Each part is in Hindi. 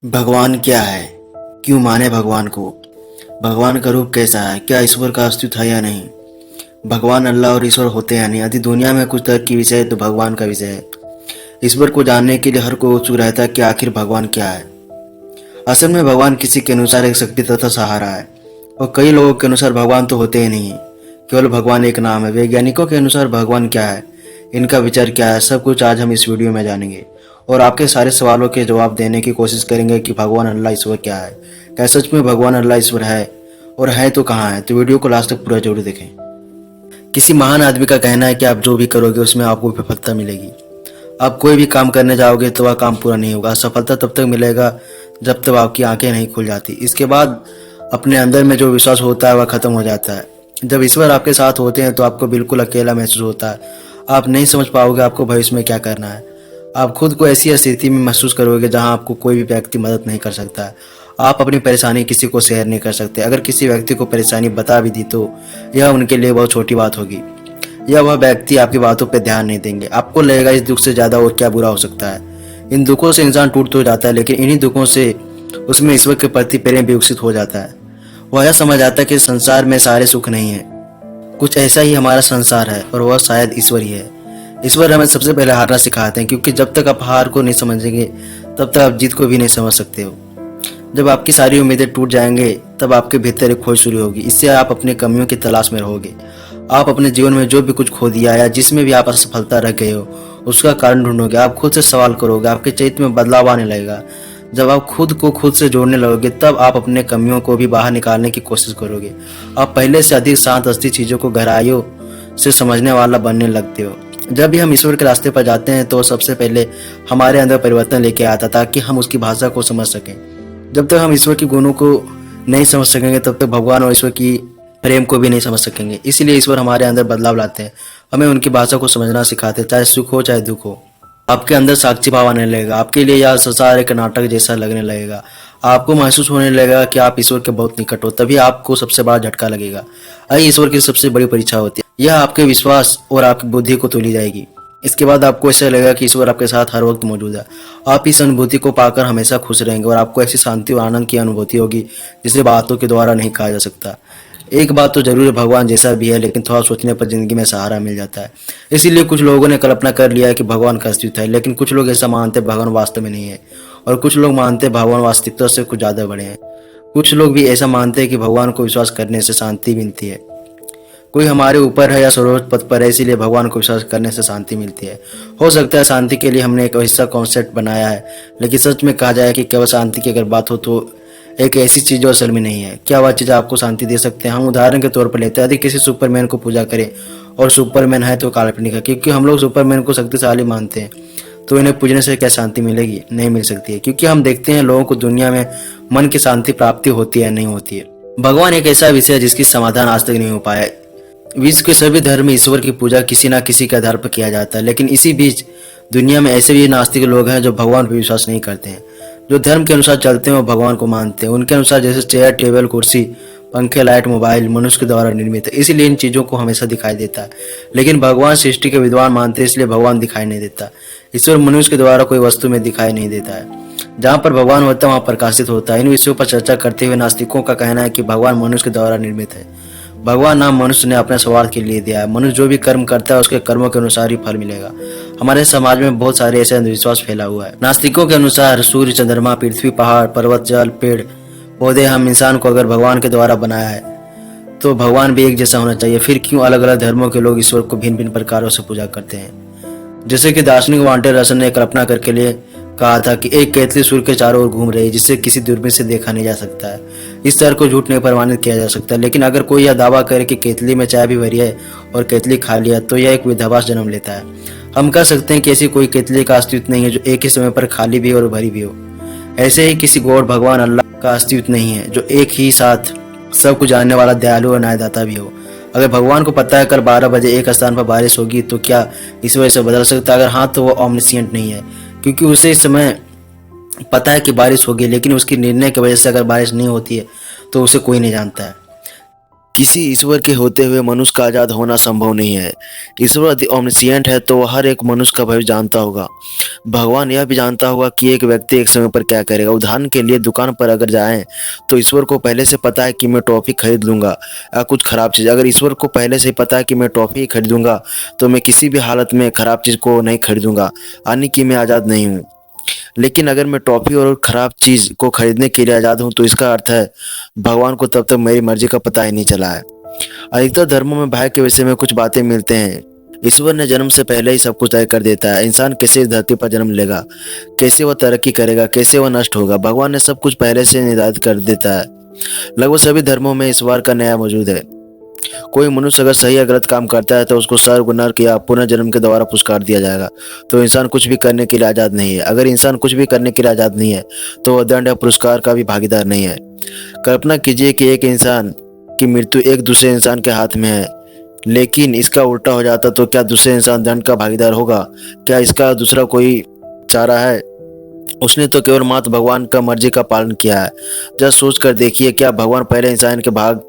भगवान क्या है? क्यों माने भगवान को? भगवान का रूप कैसा है? क्या ईश्वर का अस्तित्व है या नहीं? भगवान अल्लाह और ईश्वर होते हैं या नहीं? यदि दुनिया में कुछ तर्क की विषय है तो भगवान का विषय है। ईश्वर को जानने के लिए हर कोई उत्सुक रहता है कि आखिर भगवान क्या है। असल में भगवान किसी के अनुसार एक शक्ति तथा सहारा है, और कई लोगों के अनुसार भगवान तो होते ही नहीं, केवल भगवान एक नाम है। वैज्ञानिकों के अनुसार भगवान क्या है, इनका विचार क्या है, सब कुछ आज हम इस वीडियो में जानेंगे और आपके सारे सवालों के जवाब देने की कोशिश करेंगे कि भगवान अल्लाह ईश्वर क्या है। क्या सच में भगवान अल्लाह ईश्वर है, और है तो कहाँ है? तो वीडियो को लास्ट तक पूरा जरूर देखें। किसी महान आदमी का कहना है कि आप जो भी करोगे उसमें आपको विफलता मिलेगी। आप कोई भी काम करने जाओगे तो वह काम पूरा नहीं होगा। सफलता तब तक मिलेगा जब तक आपकी आंखें नहीं खुल जाती। इसके बाद अपने अंदर में जो विश्वास होता है वह खत्म हो जाता है। जब ईश्वर आपके साथ होते हैं तो आपको बिल्कुल अकेला महसूस होता है। आप नहीं समझ पाओगे आपको भविष्य में क्या करना है। आप खुद को ऐसी स्थिति में महसूस करोगे जहां आपको कोई भी व्यक्ति मदद नहीं कर सकता है। आप अपनी परेशानी किसी को शेयर नहीं कर सकते। अगर किसी व्यक्ति को परेशानी बता भी दी तो यह उनके लिए बहुत छोटी बात होगी, या वह व्यक्ति आपकी बातों पर ध्यान नहीं देंगे। आपको लगेगा इस दुख से ज़्यादा और क्या बुरा हो सकता है। इन दुखों से इंसान टूट तो जाता है, लेकिन इन्हीं दुखों से उसमें ईश्वर के प्रति प्रेम भी विकसित हो जाता है। वह यह समझ आता है कि संसार में सारे सुख नहीं है, कुछ ऐसा ही हमारा संसार है, और वह शायद ईश्वर ही है। ईश्वर हमें सबसे पहले हारना सिखाते हैं, क्योंकि जब तक आप हार को नहीं समझेंगे तब तक आप जीत को भी नहीं समझ सकते हो। जब आपकी सारी उम्मीदें टूट जाएंगे तब आपके भीतर एक खोज शुरू होगी। इससे आप अपनी कमियों की तलाश में रहोगे। आप अपने जीवन में जो भी कुछ खो दिया या जिसमें भी आप असफलता रह गए हो उसका कारण ढूंढोगे। आप खुद से सवाल करोगे, आपके चरित्र में बदलाव आने लगेगा। जब आप खुद को खुद से जोड़ने लगोगे तब आप अपने कमियों को भी बाहर निकालने की कोशिश करोगे। आप पहले से अधिक शांत हस्ती चीज़ों को गहराइयों से समझने वाला बनने लगते हो। जब भी हम ईश्वर के रास्ते पर जाते हैं तो सबसे पहले हमारे अंदर परिवर्तन लेके आता ताकि हम उसकी भाषा को समझ सकें। जब तक हम ईश्वर के गुणों को नहीं समझ सकेंगे तब तक भगवान और ईश्वर की प्रेम को भी नहीं समझ सकेंगे। इसलिए ईश्वर हमारे अंदर बदलाव लाते हैं, हमें उनकी भाषा को समझना सिखाते हैं, चाहे सुख हो चाहे दुख हो। आपके अंदर साक्षी भाव आने लगेगा। आपके लिए यह संसार एक नाटक जैसा लगने लगेगा। आपको महसूस होने लगेगा कि आप ईश्वर के बहुत निकट हो। तभी आपको सबसे बड़ा झटका लगेगा। यही ईश्वर की सबसे बड़ी परीक्षा होती है। यह आपके विश्वास और आपकी बुद्धि को तोली जाएगी। इसके बाद आपको ऐसा लगेगा कि ईश्वर आपके साथ हर वक्त मौजूद है। आप इस अनुभूति को पाकर हमेशा खुश रहेंगे, और आपको ऐसी शांति और आनंद की अनुभूति होगी जिसे बातों के द्वारा नहीं कहा जा सकता। एक बात तो जरूर है, भगवान जैसा भी है, लेकिन थोड़ा सोचने पर जिंदगी में सहारा मिल जाता है। इसीलिए कुछ लोगों ने कल्पना कर लिया है कि भगवान का अस्तित्व है, लेकिन कुछ लोग ऐसा मानते हैं भगवान वास्तव में नहीं है, और कुछ लोग मानते हैं भगवान वास्तविकता से कुछ ज़्यादा बड़े हैं। कुछ लोग भी ऐसा मानते हैं कि भगवान को विश्वास करने से शांति मिलती है। कोई हमारे ऊपर है या सर्वोच्च पद पर है, इसीलिए भगवान को विश्वास करने से शांति मिलती है। हो सकता है शांति के लिए हमने एक ऐसा कॉन्सेप्ट बनाया है, लेकिन सच में कहा जाए कि केवल शांति की अगर बात हो तो एक ऐसी चीज जो असल में नहीं है। क्या वह चीज आपको शांति दे सकते हैं? हम उदाहरण के तौर पर लेते हैं, यदि किसी सुपरमैन को पूजा करें और सुपरमैन है तो काल्पनिक है, क्योंकि हम लोग सुपरमैन को शक्तिशाली मानते हैं, तो इन्हें पूजने से क्या शांति मिलेगी? नहीं मिल सकती है, क्योंकि हम देखते हैं लोगों को दुनिया में मन की शांति प्राप्ति होती है नहीं होती है। भगवान एक ऐसा विषय है जिसकी समाधान आज तक नहीं हो पाया। विश्व के सभी धर्म में ईश्वर की पूजा किसी न किसी के आधार पर किया जाता है, लेकिन इसी बीच दुनिया में ऐसे भी नास्तिक लोग हैं जो भगवान पर विश्वास नहीं करते हैं। जो धर्म के अनुसार चलते हैं वो भगवान को मानते हैं। उनके अनुसार जैसे चेयर, टेबल, कुर्सी, पंखे, लाइट, मोबाइल मनुष्य के द्वारा निर्मित है, इसलिए इन चीजों को हमेशा दिखाई देता है। लेकिन भगवान सृष्टि के विद्वान मानते हैं, इसलिए भगवान दिखाई नहीं देता। ईश्वर मनुष्य के द्वारा कोई वस्तु में दिखाई नहीं देता है। जहाँ पर भगवान होता है वहाँ प्रकाशित होता है। इन विषयों पर चर्चा करते हुए नास्तिकों का कहना है कि भगवान मनुष्य के द्वारा निर्मित है। भगवान नाम मनुष्य ने अपने स्वार्थ के लिए दिया है। मनुष्य जो भी कर्म करता है उसके कर्मों के अनुसार ही फल मिलेगा। हमारे समाज में बहुत सारे ऐसे अंधविश्वास फैला हुआ है। नास्तिकों के अनुसार सूर्य, चंद्रमा, पृथ्वी, पहाड़, पर्वत, जल, पेड़ पौधे, हम इंसान को अगर भगवान के द्वारा बनाया है तो भगवान भी एक जैसा होना चाहिए। फिर क्यों अलग अलग धर्मों के लोग ईश्वर को भिन्न भिन्न प्रकारों से पूजा करते हैं? जैसे कि दार्शनिक वाल्टर रसन ने कल्पना करके लिए कहा था कि एक केतली सूर्य के चारों ओर घूम रही है, जिससे किसी दूरबीन से देखा नहीं जा सकता है। इस तर्क को झूठ नहीं प्रमाणित किया जा सकता, लेकिन अगर कोई यह दावा करे कि केतली में चाय भी भरी है और केतली खाली है तो यह एक विरोधाभास जन्म लेता है। हम कह सकते हैं कि ऐसी कोई केतली का अस्तित्व नहीं है जो एक ही समय पर खाली भी और भरी भी हो। ऐसे ही किसी गॉड भगवान अल्लाह का अस्तित्व नहीं है जो एक ही साथ सब कुछ जानने वाला दयालु और न्यायदाता भी हो। अगर भगवान को पता है कल 12 बजे एक स्थान पर बारिश होगी तो क्या इस वजह से बदल सकता है? अगर हाँ तो वो ऑमनिशिएंट नहीं है, क्योंकि उसे इस समय पता है कि बारिश होगी, लेकिन उसकी निर्णय की वजह से अगर बारिश नहीं होती है तो उसे कोई नहीं जानता है। किसी ईश्वर के होते हुए मनुष्य का आज़ाद होना संभव नहीं है। ईश्वर ओमनिसिएंट है तो वह हर एक मनुष्य का भविष्य जानता होगा। भगवान यह भी जानता होगा कि एक व्यक्ति एक समय पर क्या करेगा। उदाहरण के लिए दुकान पर अगर जाएं तो ईश्वर को पहले से पता है कि मैं टॉफ़ी खरीद लूँगा या कुछ ख़राब चीज़। अगर ईश्वर को पहले से ही पता है कि मैं टॉफ़ी खरीदूँगा तो मैं किसी भी हालत में ख़राब चीज़ को नहीं खरीदूँगा, यानी कि मैं आज़ाद नहीं हूँ। लेकिन अगर मैं टॉफ़ी और ख़राब चीज़ को खरीदने के लिए आज़ाद हूँ तो इसका अर्थ है भगवान को तब तक मेरी मर्ज़ी का पता ही नहीं चला है। अधिकतर धर्मों में भाग्य के विषय में कुछ बातें मिलते हैं। ईश्वर ने जन्म से पहले ही सब कुछ तय कर देता है। इंसान कैसे इस धरती पर जन्म लेगा, कैसे वह तरक्की करेगा, कैसे वह नष्ट होगा, भगवान ने सब कुछ पहले से निर्धारित कर देता है। लगभग सभी धर्मों में ईश्वर का न्याय मौजूद है। कोई मनुष्य अगर सही या गलत काम करता है तो उसको स्वर्ग नरक या पुनर्जन्म के द्वारा पुरस्कार दिया जाएगा। तो इंसान कुछ भी करने के लिए आज़ाद नहीं है। अगर इंसान कुछ भी करने के लिए आज़ाद नहीं है तो वह दंड या पुरस्कार का भी भागीदार नहीं है। कल्पना कीजिए कि एक इंसान की मृत्यु एक दूसरे इंसान के हाथ में है, लेकिन इसका उल्टा हो जाता तो क्या दूसरे इंसान दंड का भागीदार होगा? क्या इसका दूसरा कोई चारा है? उसने तो केवल मात्र भगवान का मर्जी का पालन किया है। जब सोच कर देखिए, क्या भगवान पहले इंसान के भाग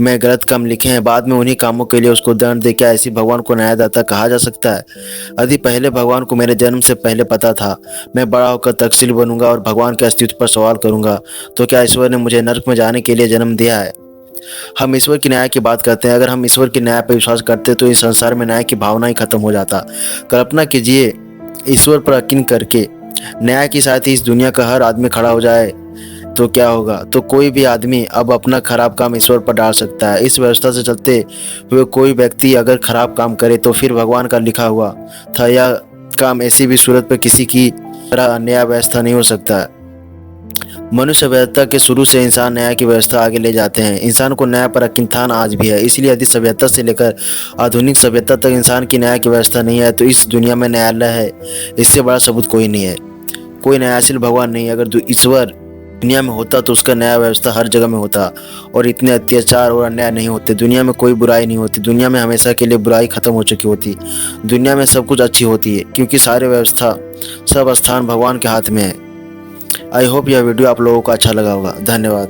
में गलत काम लिखे हैं, बाद में उन्हीं कामों के लिए उसको दंड दे? क्या ऐसी भगवान को न्यायदाता कहा जा सकता है? यदि पहले भगवान को मेरे जन्म से पहले पता था मैं बड़ा होकर तक्षशिला बनूंगा और भगवान के अस्तित्व पर सवाल करूंगा, तो क्या ईश्वर ने मुझे नरक में जाने के लिए जन्म दिया है? हम ईश्वर की न्याय की बात करते हैं। अगर हम ईश्वर के न्याय पर विश्वास करते तो इस संसार में न्याय की भावना ही खत्म हो जाता। कल्पना कीजिए, ईश्वर पर यकीन करके न्याय के साथ ही इस दुनिया का हर आदमी खड़ा हो जाए तो क्या होगा? तो कोई भी आदमी अब अपना खराब काम ईश्वर पर डाल सकता है। इस व्यवस्था से चलते हुए कोई व्यक्ति अगर खराब काम करे तो फिर भगवान का लिखा हुआ था यह काम ऐसी भी सूरत पर किसी की तरह अन्याय व्यवस्था नहीं हो सकता। मनुष्य सभ्यता के शुरू से इंसान न्याय की व्यवस्था आगे ले जाते हैं। इंसान को न्याय पर यकीन था आज भी है। इसलिए यदि सभ्यता से लेकर आधुनिक सभ्यता तक इंसान की न्याय की व्यवस्था नहीं है तो इस दुनिया में न्यायालय है, इससे बड़ा सबूत कोई नहीं है। कोई न्यायशील भगवान नहीं। अगर ईश्वर दुनिया में होता तो उसका न्याय व्यवस्था हर जगह में होता और इतने अत्याचार और अन्याय नहीं होते। दुनिया में कोई बुराई नहीं होती। दुनिया में हमेशा के लिए बुराई खत्म हो चुकी होती। दुनिया में सब कुछ अच्छी होती है क्योंकि सारी व्यवस्था, सब स्थान भगवान के हाथ में है। आई होप यह वीडियो आप लोगों को अच्छा लगा होगा। धन्यवाद।